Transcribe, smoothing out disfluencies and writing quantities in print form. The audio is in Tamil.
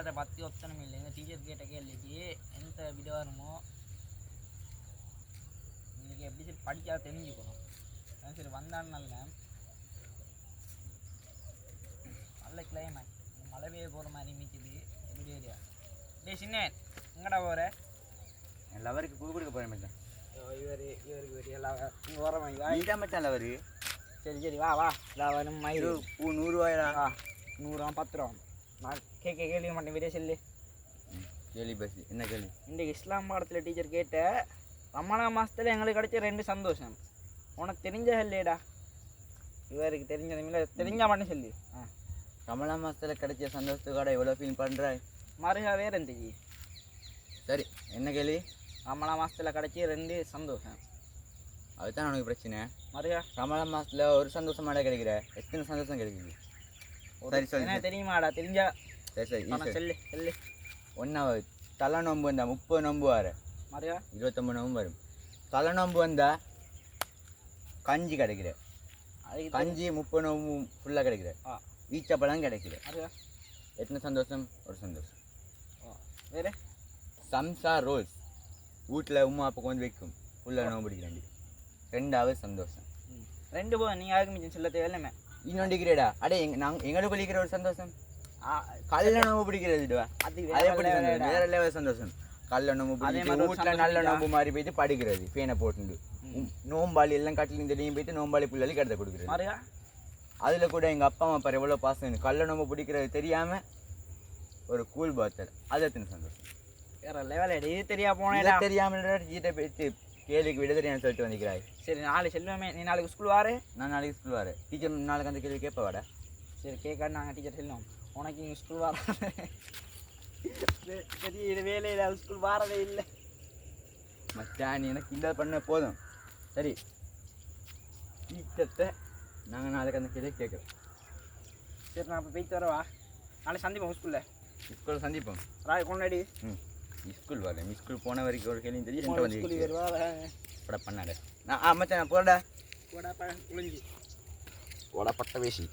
அதை பற்றி ஒத்தனம் இல்லை. எங்கள் டீச்சர் கேட்ட கேள்விக்கு எந்த விட வருமோ இன்றைக்கி எப்படி சரி படித்தா தெரிஞ்சுக்கணும். சரி வந்தான்னு நல்ல கிளைமேட், மழை பெய்ய போகிற மாதிரி மிக்குது. எப்படி ஏரியா டே சின்ன எங்கடா போகிற? என் லவருக்கு பூ கொடுக்க போகிறேன் மச்சான். இவருக்கு பெரிய லவர் இங்கே வர மாதிரி வா. இதான் மச்சான் லவரு. சரி வா வா லவர் மயில் பூ 100 ரூபாயா? 100 ரூபா 10 ரூபா. நான் கேள்வி மாட்டேன், வீடியோ சொல்லு. கேள்வி பசி என்ன கேள்வி? இன்றைக்கு இஸ்லாம் பாடத்தில் டீச்சர் கேட்ட ரமணா மாதத்தில் எங்களுக்கு கிடைச்ச 2 சந்தோஷம் உனக்கு தெரிஞ்ச இல்லையடா? இவருக்கு தெரிஞ்சதுமில்ல, தெரிஞ்சா மட்டும் சொல்லு. ரமணா மாதத்தில் கிடைச்ச சந்தோஷத்துக்காக எவ்வளோ ஃபீல் பண்ணுறாய்? மறுகா வேறு இருந்துச்சு. சரி என்ன கேள்வி? ரமணா மாதத்தில் கிடைச்சி 2 சந்தோஷம். அதுதான் உனக்கு பிரச்சனை. மறுகா ரமணா மாதத்தில் ஒரு சந்தோஷமாடா கிடைக்கிற, எத்தனை சந்தோஷம் கிடைக்குது? சரி சொல்லு. என்ன தெரியுமாடா? தெரிஞ்சா சரி சொல்லு சொல்லு. ஒன்றாவது தலை நோம்பு வந்தா 30 நோம்பு வர மறுகா 29 நோம்பு வரும். தலை நோம்பு வந்தா கஞ்சி கிடைக்கிற, கஞ்சி 30 நோம்பு ஃபுல்லாக கிடைக்கிற, ஈச்சப்பழம் கிடைக்கிற. எத்தனை சந்தோஷம்? ஒரு சந்தோஷம். வேறு சம்சா ரோல்ஸ் வீட்டில் உமா அப்போ கொஞ்சம் வைக்கும் ஃபுல்லாக நோம்பு பிடிக்கிறாண்டி. 2வது சந்தோஷம். 2 போதும், நீங்கள் யாருக்கு மிச்சம் சொல்ல தேவையில்லைமே. இன்னொன்று இருக்கிறேடா அடே எங்களுக்கு பிடிக்கிற ஒரு சந்தோஷம் கல்ல நோம்பு பிடிக்கிறதுடுவா. அது எப்படி சந்தோஷம்? வேற லெவல் சந்தோஷம். கல்ல நோம்பு பிடிச்சி வீட்டில் நல்ல நோம்பு மாதிரி போயிட்டு படிக்கிறது, ஃபேனை போட்டு நோம்பாளி எல்லாம் கட்டிலிருந்து தெரியும் போயிட்டு நோம்பாளி பிள்ளைகளுக்கு கடத்த கொடுக்குறது. அதில் கூட எங்கள் அப்பா அம்மா பாரு எவ்வளோ பாசம். கல்ல நோம்பு பிடிக்கிறது தெரியாமல் ஒரு கூல் பாத்தர், அது எத்தனை சந்தோஷம். வேற லெவல். இது தெரியா போனேன் தெரியாமல் ஜீட்டை போயிட்டு கேள்விக்கு விட தெரியாமல் சொல்லிட்டு வந்துக்கிறாய். சரி நாளைக்கு செல்வமே, நீ நாளைக்கு ஸ்கூல் வாரு. நான் நாளைக்கு ஸ்கூல் வரேன். டீச்சர் நாளைக்கு அந்த கேள்வி கேட்ப வாடா. சரி கேட்காது, நாங்கள் டீச்சர் செல்வோம். உனக்கு இங்கே ஸ்கூல் வர சரி இது வேலையில் ஸ்கூல் வரதே இல்லை மச்சான். எனக்கு இல்லை பண்ண போதும். சரி டீச்சர்கிட்ட நாங்கள் நாளைக்கு அந்த கேள்வி கேட்குறோம். சரி நான் இப்போ போயிட்டு வரவா? நாளைக்கு சந்திப்போம் ஸ்கூலில். ஸ்கூலில் சந்திப்போம். ராய் கொண்டாடி ஸ்கூல் வரேன். ஸ்கூல் போன வரைக்கும் ஒரு கேள்வி தெரியும். வந்து பட பண்ணாட நான் மச்சான் நான் போடா போடா குளிஞ்சி போடா பட்ட வேசி.